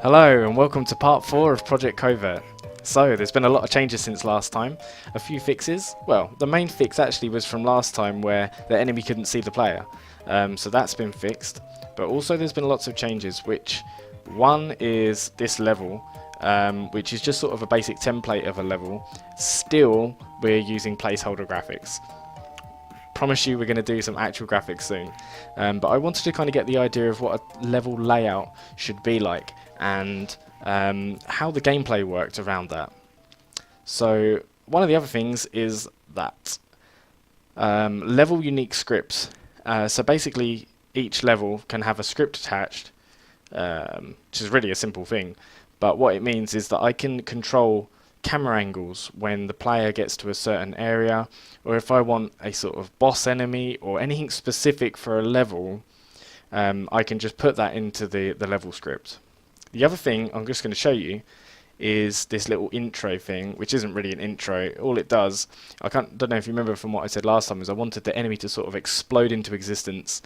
Hello and welcome to part 4 of Project Covert. So there's been a lot of changes since last time, a few fixes. Well, the main fix actually was from last time where the enemy couldn't see the player, so that's been fixed. But also there's been lots of changes, which one is this level, which is just sort of a basic template of a level. Still, we're using placeholder graphics. Promise you we're going to do some actual graphics soon, but I wanted to kind of get the idea of what a level layout should be like and how the gameplay worked around that. So one of the other things is that level unique scripts. So basically each level can have a script attached, which is really a simple thing, but what it means is that I can control camera angles when the player gets to a certain area, or if I want a sort of boss enemy or anything specific for a level, I can just put that into the level script. The other thing I'm just going to show you is this little intro thing, which isn't really an intro. All it does, don't know if you remember from what I said last time, is I wanted the enemy to sort of explode into existence,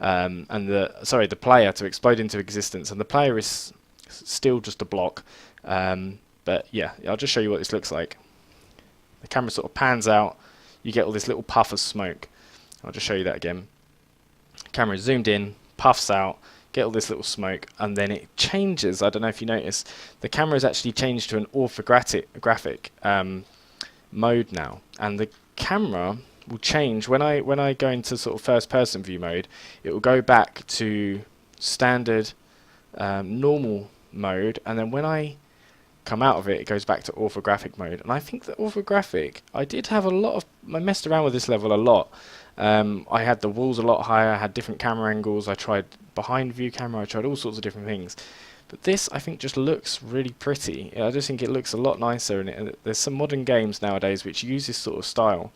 and the player to explode into existence, and the player is still just a block. But yeah, I'll just show you what this looks like. The camera sort of pans out, you get all this little puff of smoke. I'll just show you that again. Camera is zoomed in, puffs out, get all this little smoke, and then it changes. I don't know if you notice, the camera has actually changed to an orthographic mode now, and the camera will change when I go into sort of first person view mode. It will go back to standard normal mode, and then when I come out of it, it goes back to orthographic mode. And I think that orthographic, I messed around with this level a lot. I had the walls a lot higher, I had different camera angles, I tried behind view camera, I tried all sorts of different things. But this, I think, just looks really pretty. I just think it looks a lot nicer, and there's some modern games nowadays which use this sort of style.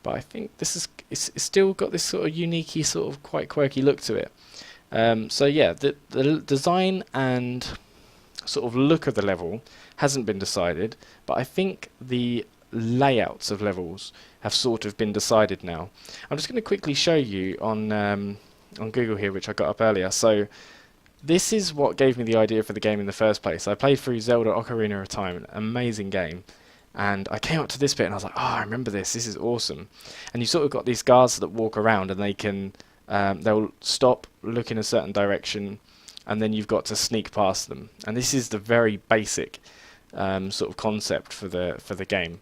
But I think it's still got this sort of unique, sort of quite quirky look to it. So yeah, the design and sort of look of the level hasn't been decided, but I think the layouts of levels have sort of been decided now. I'm just going to quickly show you on Google here, which I got up earlier. So this is what gave me the idea for the game in the first place. I played through Zelda Ocarina of Time, an amazing game, and I came up to this bit and I was like, oh, I remember this is awesome. And you sort of got these guards that walk around, and they can they'll stop, look in a certain direction, and then you've got to sneak past them. And this is the very basic sort of concept for the game.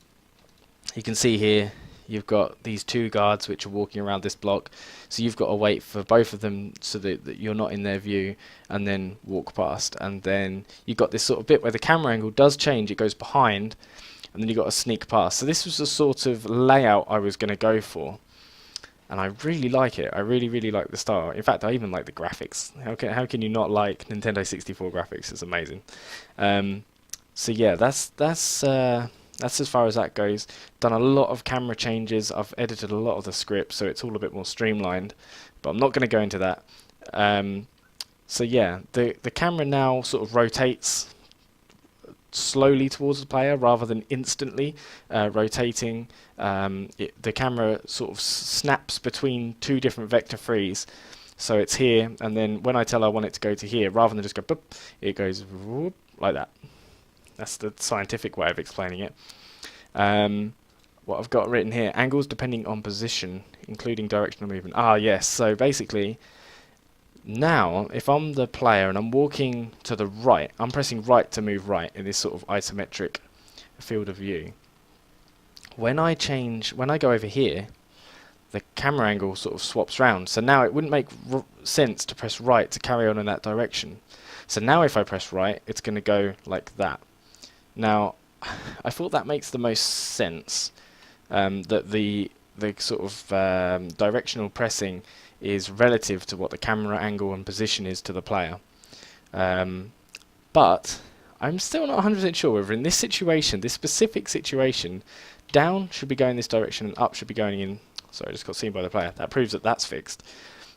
You can see here you've got these two guards which are walking around this block, so you've got to wait for both of them so that you're not in their view, and then walk past. And then you've got this sort of bit where the camera angle does change, it goes behind, and then you've got to sneak past. So this was the sort of layout I was going to go for, and I really like it. I really like the style. In fact, I even like the graphics. How can you not like Nintendo 64 graphics? It's amazing. So yeah, that's as far as that goes. Done a lot of camera changes. I've edited a lot of the script, so it's all a bit more streamlined. But I'm not going to go into that. So yeah, the camera now sort of rotates slowly towards the player rather than instantly rotating. The camera sort of snaps between two different vector frees. So it's here, and then when I tell I want it to go to here, rather than just go boop, it goes whoop, like that. That's the scientific way of explaining it. What I've got written here, angles depending on position, including directional movement. Ah, yes. So basically, now, if I'm the player and I'm walking to the right, I'm pressing right to move right in this sort of isometric field of view. When I go over here, the camera angle sort of swaps round. So now it wouldn't make sense to press right to carry on in that direction. So now if I press right, it's going to go like that. Now, I thought that makes the most sense, that the sort of directional pressing is relative to what the camera angle and position is to the player. But I'm still not 100% sure whether in this situation, this specific situation, down should be going this direction and up should be going in. Sorry, I just got seen by the player. That proves that that's fixed.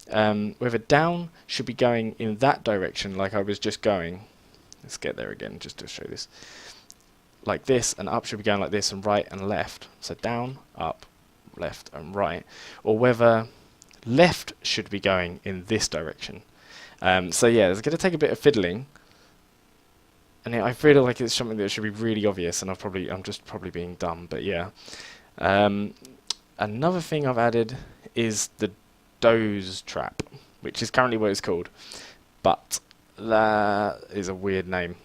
Whether down should be going in that direction like I was just going. Let's get there again just to show this. Like this, and up should be going like this, and right and left. So down, up, left and right. Or whether left should be going in this direction. So yeah, it's going to take a bit of fiddling. and I feel like it's something that should be really obvious, and I'm just probably being dumb, but yeah. Another thing I've added is the doze trap, which is currently what it's called, but that is a weird name.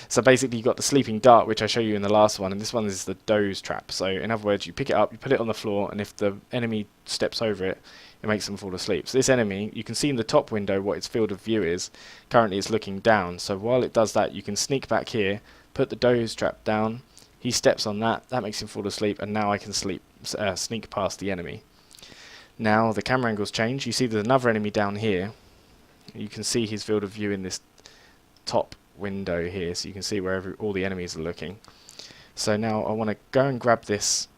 So basically you've got the sleeping dart, which I showed you in the last one, and this one is the doze trap. So in other words, you pick it up, you put it on the floor, and if the enemy steps over it, it makes them fall asleep. So this enemy, you can see in the top window what its field of view is. Currently it's looking down, so while it does that, you can sneak back here, put the doze trap down, he steps on that, that makes him fall asleep, and now I can sneak past the enemy. Now the camera angles change, you see there's another enemy down here. You can see his field of view in this top window here, so you can see where all the enemies are looking. So now I want to go and grab this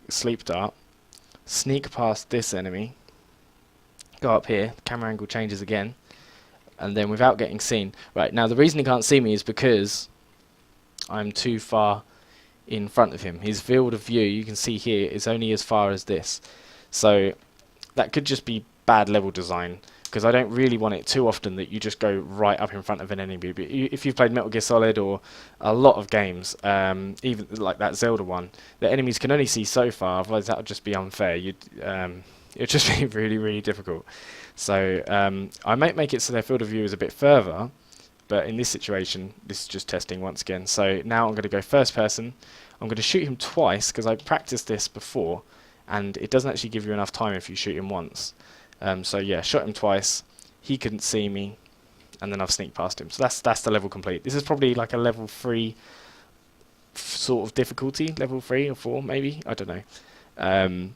sleep dart, sneak past this enemy, go up here, camera angle changes again, and then without getting seen. Right, now the reason he can't see me is because I'm too far in front of him. His field of view, you can see here, is only as far as this. So that could just be bad level design, because I don't really want it too often that you just go right up in front of an enemy. But if you've played Metal Gear Solid or a lot of games, even like that Zelda one, the enemies can only see so far, otherwise that would just be unfair. It would just be really, really difficult. So I might make it so their field of view is a bit further, but in this situation, this is just testing once again. So now I'm going to go first person. I'm going to shoot him twice, because I practiced this before, and it doesn't actually give you enough time if you shoot him once. So yeah, shot him twice, he couldn't see me, and then I've sneaked past him. So that's the level complete. This is probably like a level 3 sort of difficulty, level 3 or 4 maybe, I don't know.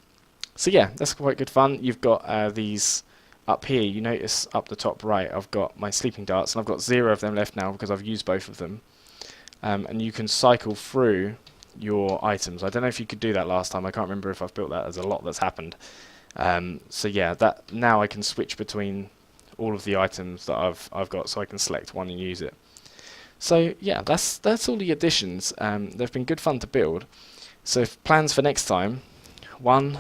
So yeah, that's quite good fun. You've got these up here, you notice up the top right, I've got my sleeping darts, and I've got 0 of them left now because I've used both of them. And you can cycle through your items. I don't know if you could do that last time, I can't remember if I've built that. There's a lot that's happened. So yeah, that now I can switch between all of the items that I've got, so I can select one and use it. So yeah, that's all the additions. They've been good fun to build. So plans for next time: 1,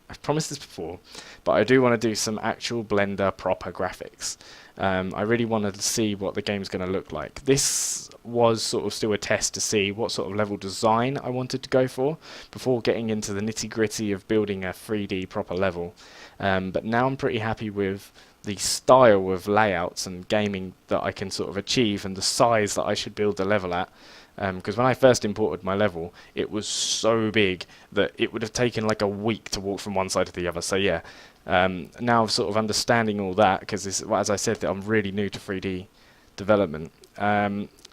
I've promised this before, but I do want to do some actual Blender proper graphics. I really wanted to see what the game's going to look like. This was sort of still a test to see what sort of level design I wanted to go for before getting into the nitty-gritty of building a 3D proper level. But now I'm pretty happy with the style of layouts and gaming that I can sort of achieve, and the size that I should build the level at. Because when I first imported my level, it was so big that it would have taken like a week to walk from one side to the other. So yeah, now I'm sort of understanding all that, because as I said, that I'm really new to 3D development.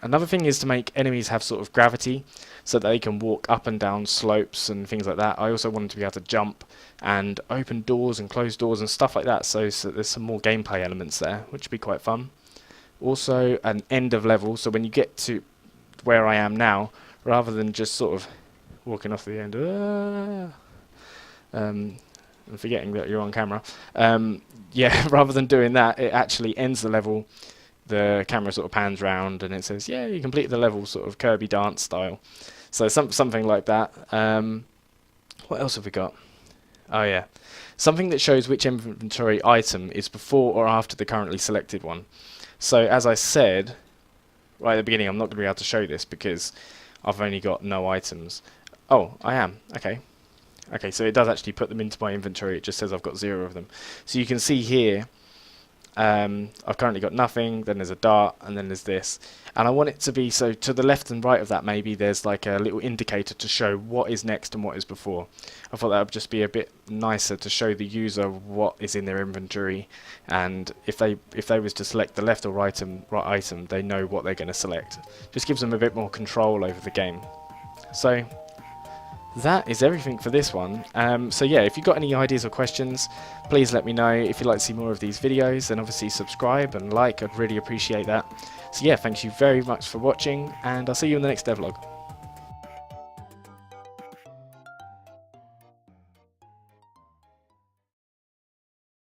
Another thing is to make enemies have sort of gravity, so that they can walk up and down slopes and things like that. I also wanted to be able to jump and open doors and close doors and stuff like that, so there's some more gameplay elements there, which would be quite fun. Also an end of level, so when you get to where I am now, rather than just sort of walking off the end and forgetting that you're on camera, yeah, rather than doing that, it actually ends the level. The camera sort of pans round and it says, yeah, you completed the level, sort of Kirby dance style. So something like that. What else have we got? Oh yeah, something that shows which inventory item is before or after the currently selected one. So as I said right at the beginning, I'm not going to be able to show this because I've only got no items. Oh, I am. Okay. Okay, so it does actually put them into my inventory. It just says I've got 0 of them. So you can see here, I've currently got nothing, then there's a dart, and then there's this. And I want it to be, so to the left and right of that maybe there's like a little indicator to show what is next and what is before. I thought that would just be a bit nicer to show the user what is in their inventory, and if they was to select the left or right item, they know what they're going to select. Just gives them a bit more control over the game. So that is everything for this one. So yeah, if you've got any ideas or questions, please let me know. If you'd like to see more of these videos, then obviously subscribe and like, I'd really appreciate that. So yeah, thank you very much for watching, and I'll see you in the next devlog.